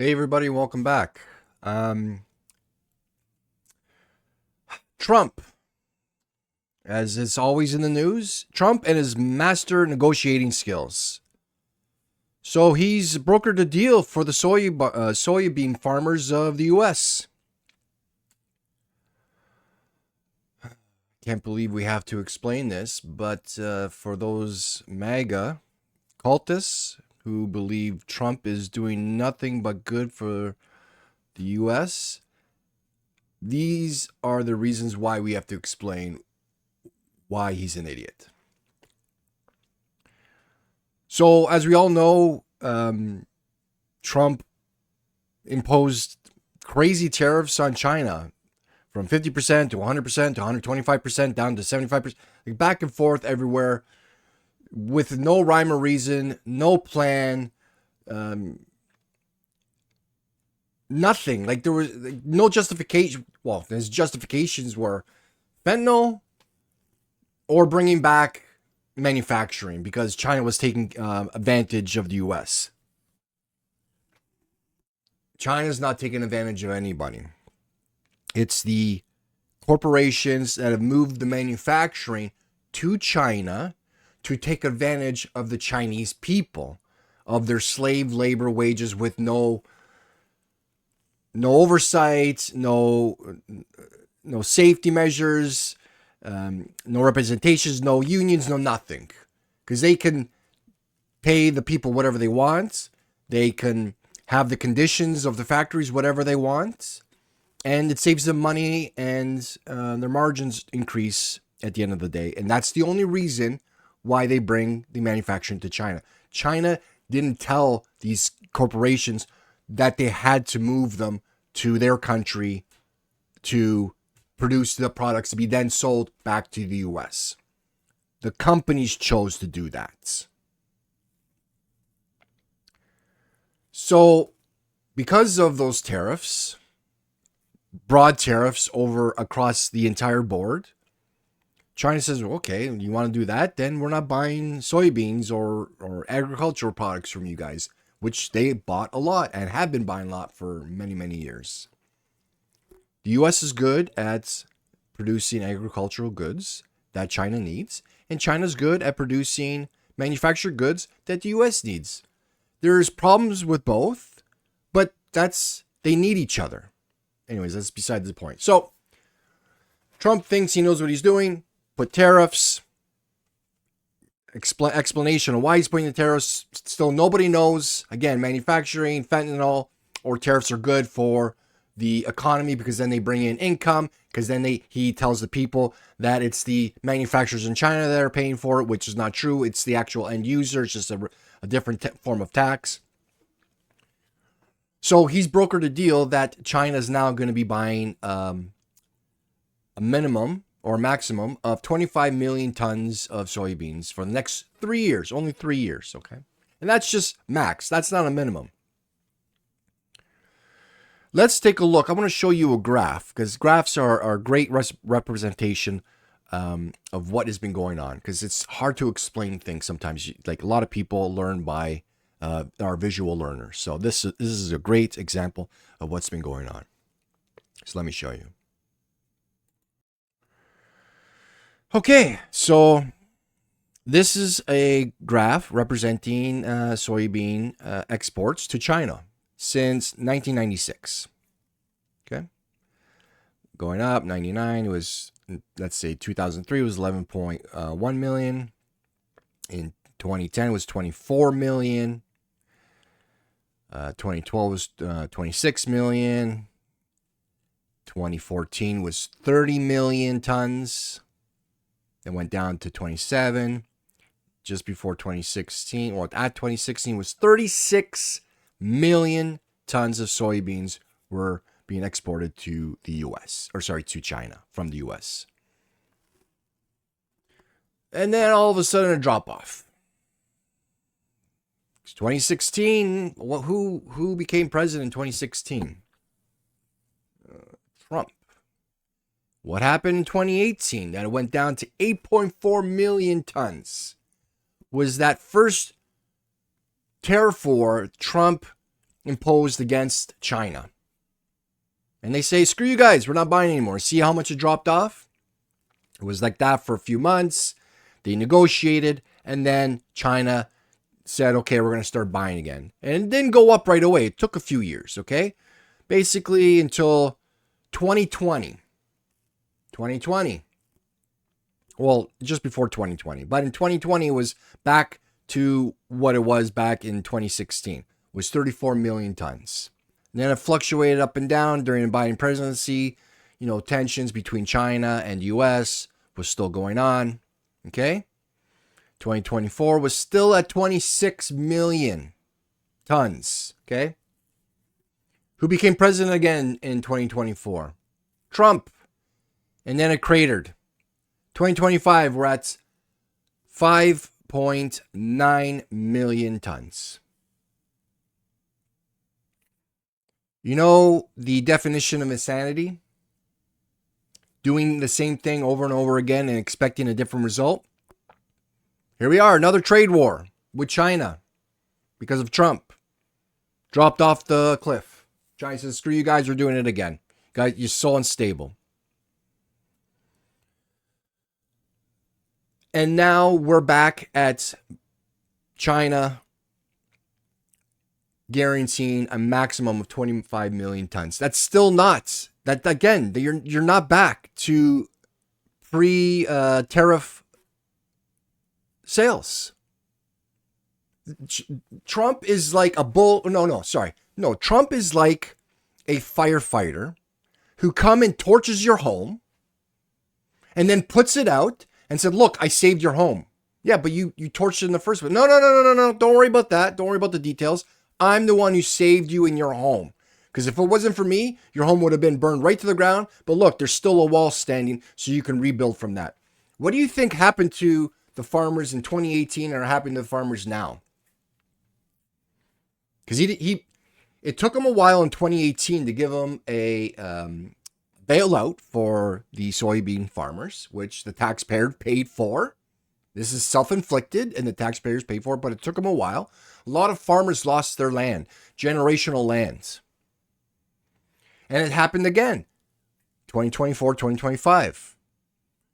Hey everybody, welcome back. Trump, as is always in the news, Trump and his master negotiating skills. So he's brokered a deal for the soybean farmers of the U.S. Can't believe we have to explain this, but for those MAGA cultists who believe Trump is doing nothing but good for the U.S., these are the reasons why we have to explain why he's an idiot. So, as we all know, Trump imposed crazy tariffs on China from 50% to 100% to 125% down to 75%, like back and forth everywhere with no rhyme or reason, no plan, nothing. Like there was no justification. Well, his justifications were fentanyl or bringing back manufacturing because China was taking advantage of the U.S. China's not taking advantage of anybody. It's the corporations that have moved the manufacturing to China to take advantage of the Chinese people, of their slave labor wages with no oversight, no safety measures, no representations, no unions, no nothing. Because they can pay the people whatever they want. They can have the conditions of the factories whatever they want. And it saves them money and their margins increase at the end of the day. And that's the only reason why they bring the manufacturing to China. China didn't tell these corporations that they had to move them to their country to produce the products to be then sold back to the US. The companies chose to do that. So, because of those tariffs, broad tariffs over across the entire board, China says, okay, you want to do that? Then we're not buying soybeans or agricultural products from you guys, which they bought a lot and have been buying a lot for many, many years. The U.S. is good at producing agricultural goods that China needs, and China's good at producing manufactured goods that the U.S. needs. There's problems with both, but they need each other. Anyways, that's beside the point. So Trump thinks he knows what he's doing. Put tariffs. Explanation of why he's putting the tariffs. Still, nobody knows. Again, manufacturing, fentanyl, or tariffs are good for the economy because then they bring in income. Because then he tells the people that it's the manufacturers in China that are paying for it, which is not true. It's the actual end user. It's just a different form of tax. So he's brokered a deal that China is now going to be buying a minimum or maximum of 25 million tons of soybeans for the next 3 years, only 3 years, okay? And that's just max. That's not a minimum. Let's take a look. I want to show you a graph because graphs are a great representation of what has been going on because it's hard to explain things sometimes. Like a lot of people learn by our visual learners. So this is a great example of what's been going on. So let me show you. Okay, so this is a graph representing soybean exports to China since 1996. Okay, going up. 99 it was, let's say 2003 was 11.1 million. In 2010 it was 24 million. 2012 was 26 million. 2014 was 30 million tons. It went down to 27 just before 2016, or at 2016 was 36 million tons of soybeans were being exported to the US, or sorry, to China from the US. And then all of a sudden a drop off. 2016, who became president in 2016? Trump. What happened in 2018? That it went down to 8.4 million tons. Was that first tariff war Trump imposed against China. And they say, screw you guys, we're not buying anymore. See how much it dropped off? It was like that for a few months. They negotiated, and then China said, okay, we're going to start buying again. And it didn't go up right away. It took a few years, okay? Basically until 2020. 2020. Well, just before 2020. But in 2020, it was back to what it was back in 2016. It was 34 million tons. And then it fluctuated up and down during the Biden presidency. You know, tensions between China and U.S. was still going on. Okay? 2024 was still at 26 million tons. Okay? Who became president again in 2024? Trump. And then it cratered. 2025, we're at 5.9 million tons. You know the definition of insanity? Doing the same thing over and over again and expecting a different result? Here we are, another trade war with China because of Trump. Dropped off the cliff. China says, screw you guys, we're doing it again. Guys, you're so unstable. And now we're back at China guaranteeing a maximum of 25 million tons. That's still not. That again, you're not back to pre-tariff sales. Trump is like a bull. No. Trump is like a firefighter who come and torches your home and then puts it out and said, look, I saved your home. Yeah, but you torched it in the first place. No. Don't worry about that. Don't worry about the details. I'm the one who saved you in your home. Because if it wasn't for me, your home would have been burned right to the ground. But look, there's still a wall standing, so you can rebuild from that. What do you think happened to the farmers in 2018 and are happening to the farmers now? Because it took him a while in 2018 to give them a bailout for the soybean farmers, which the taxpayer paid for. This is self-inflicted and the taxpayers paid for it, but it took them a while. A lot of farmers lost their land, generational lands. And it happened again, 2024, 2025.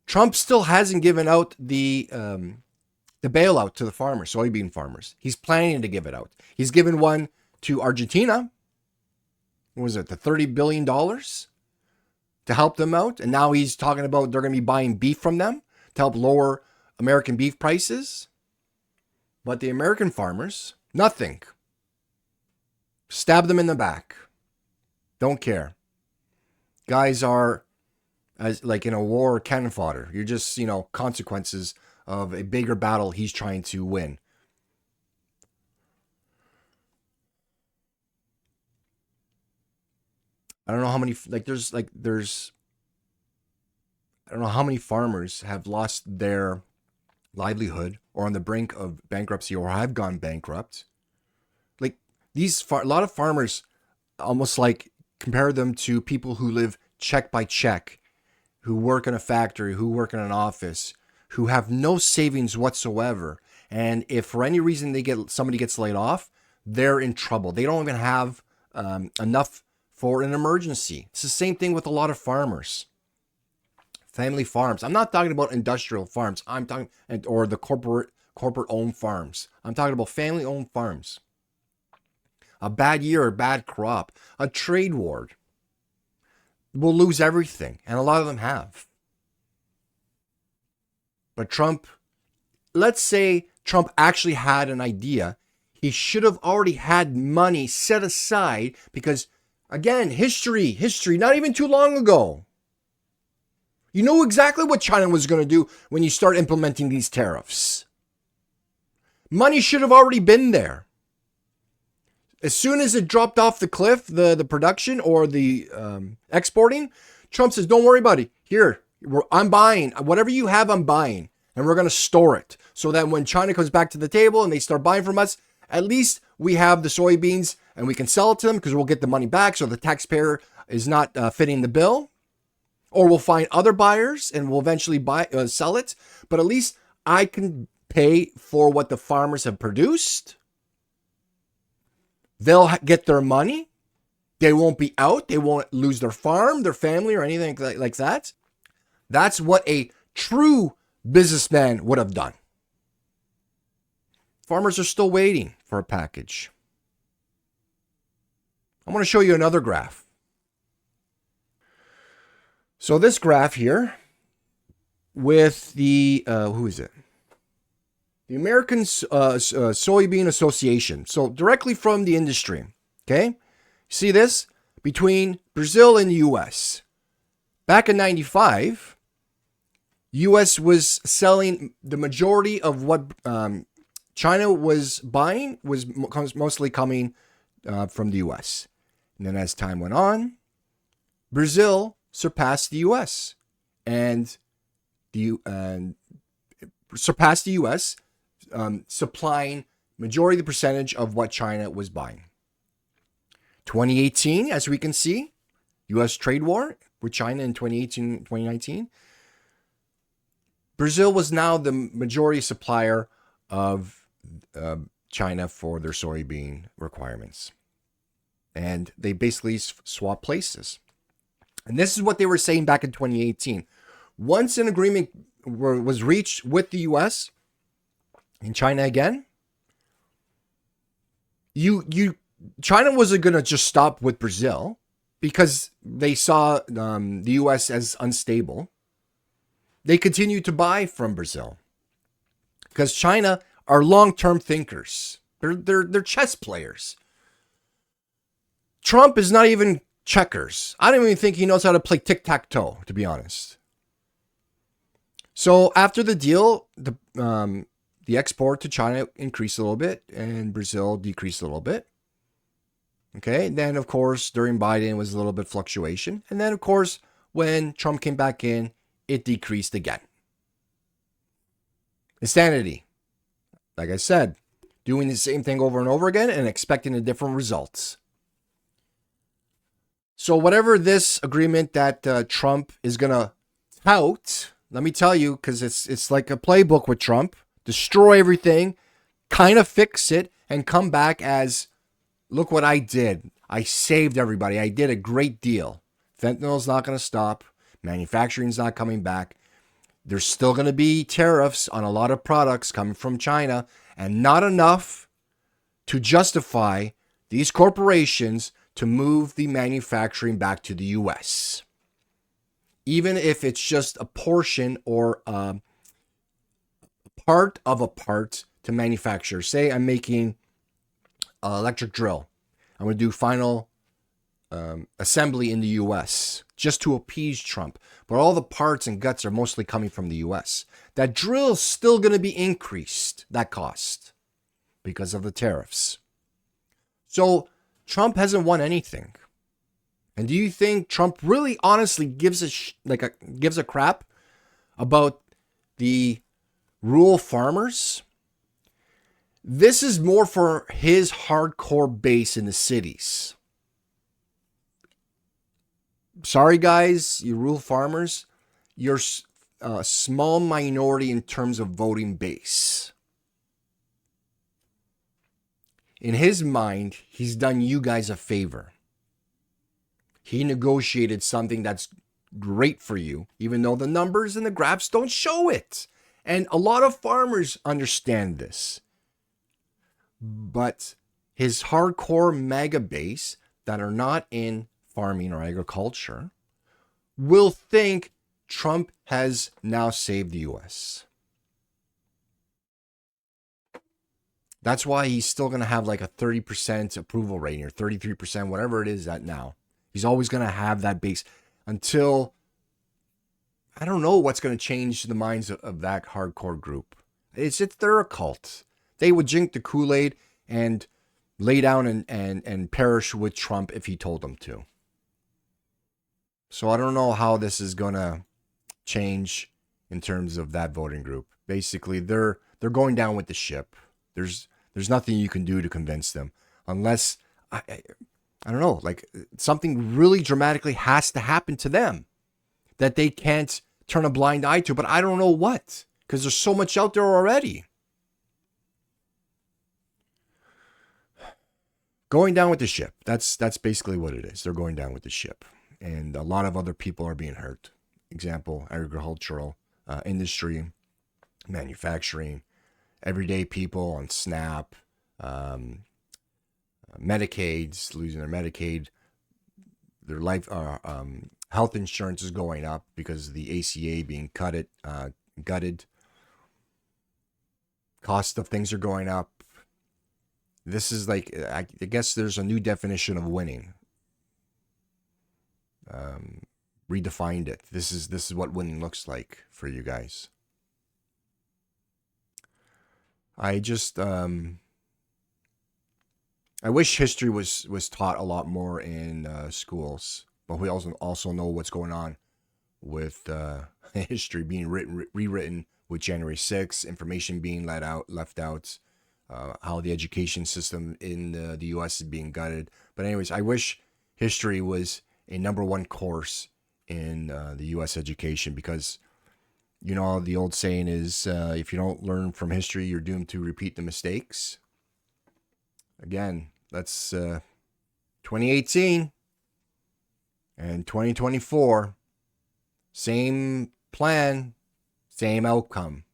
Trump still hasn't given out the bailout to the farmers, soybean farmers. He's planning to give it out. He's given one to Argentina. What was it, the $30 billion to help them out? And now he's talking about they're going to be buying beef from them to help lower American beef prices. But the American farmers, nothing. Stab them in the back. Don't care. Guys are as like in a war, cannon fodder. You're just, consequences of a bigger battle he's trying to win. I don't know how many, I don't know how many farmers have lost their livelihood or on the brink of bankruptcy or have gone bankrupt. Like a lot of farmers almost like compare them to people who live check by check, who work in a factory, who work in an office, who have no savings whatsoever. And if for any reason somebody gets laid off, they're in trouble. They don't even have enough for an emergency. It's the same thing with a lot of farmers. Family farms. I'm not talking about industrial farms. I'm talking or the corporate owned farms. I'm talking about family owned farms. A bad year, a bad crop, a trade war will lose everything, and a lot of them have. But Trump, let's say Trump actually had an idea. He should have already had money set aside because, again, history, not even too long ago. You know exactly what China was going to do when you start implementing these tariffs. Money should have already been there. As soon as it dropped off the cliff, the production or the exporting, Trump says, don't worry, buddy. Here, I'm buying. Whatever you have, I'm buying. And we're going to store it so that when China comes back to the table and they start buying from us, at least we have the soybeans and we can sell it to them because we'll get the money back so the taxpayer is not fitting the bill. Or we'll find other buyers and we'll eventually sell it. But at least I can pay for what the farmers have produced. They'll get their money. They won't be out. They won't lose their farm, their family, or anything like that. That's what a true businessman would have done. Farmers are still waiting for a package. I want to show you another graph. So this graph here with the, who is it? The American Soybean Association. So directly from the industry. Okay. See this? Between Brazil and the U.S. Back in 95, U.S. was selling the majority of what China was buying was mostly coming from the U.S. And then as time went on, Brazil surpassed the U.S. and surpassed the U.S. Supplying majority of the percentage of what China was buying. 2018, as we can see, U.S. trade war with China in 2018, 2019. Brazil was now the majority supplier of China for their soybean requirements. And they basically swapped places. And this is what they were saying back in 2018. Once an agreement was reached with the U.S. and China again, China wasn't going to just stop with Brazil because they saw the U.S. as unstable. They continued to buy from Brazil because China are long-term thinkers. They're chess players. Trump is not even checkers. I don't even think he knows how to play tic-tac-toe, to be honest. So after the deal, the export to China increased a little bit and Brazil decreased a little bit. Okay, then of course during Biden was a little bit fluctuation. And then of course when Trump came back in, it decreased again. Insanity. Like I said, doing the same thing over and over again and expecting a different results. So whatever this agreement that Trump is going to tout, let me tell you, because it's like a playbook with Trump, destroy everything, kind of fix it, and come back as, look what I did. I saved everybody. I did a great deal. Fentanyl's not going to stop. Manufacturing's not coming back. There's still going to be tariffs on a lot of products coming from China, and not enough to justify these corporations to move the manufacturing back to the U.S. Even if it's just a portion or a part of a part to manufacture. Say I'm making an electric drill. I'm going to do final assembly in the U.S. just to appease Trump. But all the parts and guts are mostly coming from the U.S. That drill is still going to be increased, that cost, because of the tariffs. So Trump hasn't won anything. And do you think Trump really honestly gives a crap about the rural farmers? This is more for his hardcore base in the cities. Sorry, guys, you rural farmers, you're a small minority in terms of voting base. In his mind, he's done you guys a favor. He negotiated something that's great for you, even though the numbers and the graphs don't show it. And a lot of farmers understand this. But his hardcore MAGA base that are not in farming or agriculture will think Trump has now saved the U.S. That's why he's still going to have like a 30% approval rating or 33%, whatever it is at now. He's always going to have that base until, I don't know what's going to change the minds of that hardcore group. They're a cult. They would drink the Kool-Aid and lay down and perish with Trump if he told them to. So I don't know how this is going to change in terms of that voting group. Basically, they're going down with the ship. There's nothing you can do to convince them unless, I don't know, like something really dramatically has to happen to them that they can't turn a blind eye to. But I don't know what, because there's so much out there already. going down with the ship. That's basically what it is. They're going down with the ship, and a lot of other people are being hurt. Example: agricultural industry, manufacturing, everyday people on SNAP, Medicaids, losing their Medicaid, their life health insurance is going up because of the ACA being gutted. Cost of things are going up. This is like, I guess there's a new definition of winning. Redefined it. This is what winning looks like for you guys. I just I wish history was taught a lot more in schools, but we also know what's going on with history being rewritten with January 6th, information being left out, how the education system in the U.S. is being gutted. But anyways, I wish history was a number one course in the U.S. education, because you know the old saying is, if you don't learn from history, you're doomed to repeat the mistakes. Again, that's 2018 and 2024. Same plan, same outcome.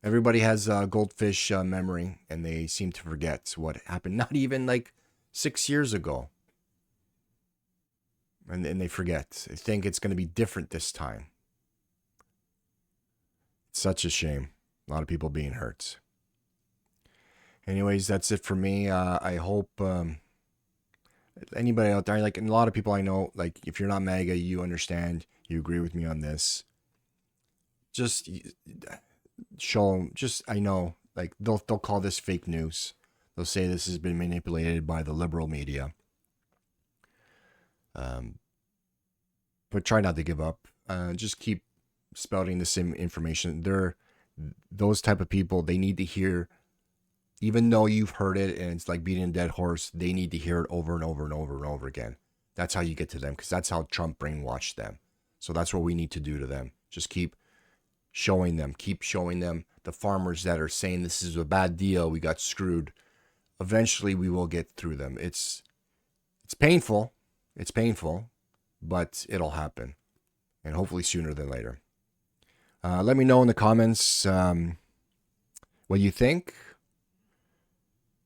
Everybody has a goldfish memory, and they seem to forget what happened not even like 6 years ago. And they forget. They think it's going to be different this time. It's such a shame. A lot of people being hurt. Anyways, that's it for me. I hope anybody out there, like, and a lot of people I know, like, if you're not MAGA, you understand, you agree with me on this. Just show them. Just, I know, like, they'll call this fake news. They'll say this has been manipulated by the liberal media. But try not to give up. Just keep spouting the same information. Those type of people, they need to hear, even though you've heard it and it's like beating a dead horse, they need to hear it over and over and over and over again. That's how you get to them, because that's how Trump brainwashed them. So that's what we need to do to them. Just keep showing them the farmers that are saying this is a bad deal, we got screwed. Eventually we will get through them. It's painful. It's painful, but it'll happen, and hopefully sooner than later. Let me know in the comments what you think.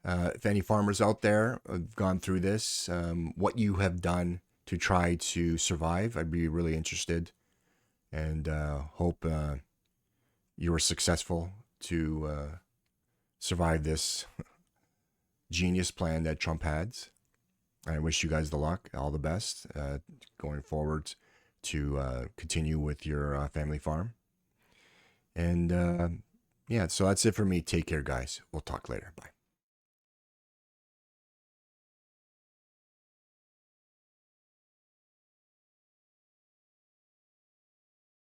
If any farmers out there have gone through this, what you have done to try to survive, I'd be really interested, and hope you were successful to survive this genius plan that Trump had. I wish you guys the luck, all the best going forward to continue with your family farm. And yeah, so that's it for me. Take care, guys. We'll talk later. Bye.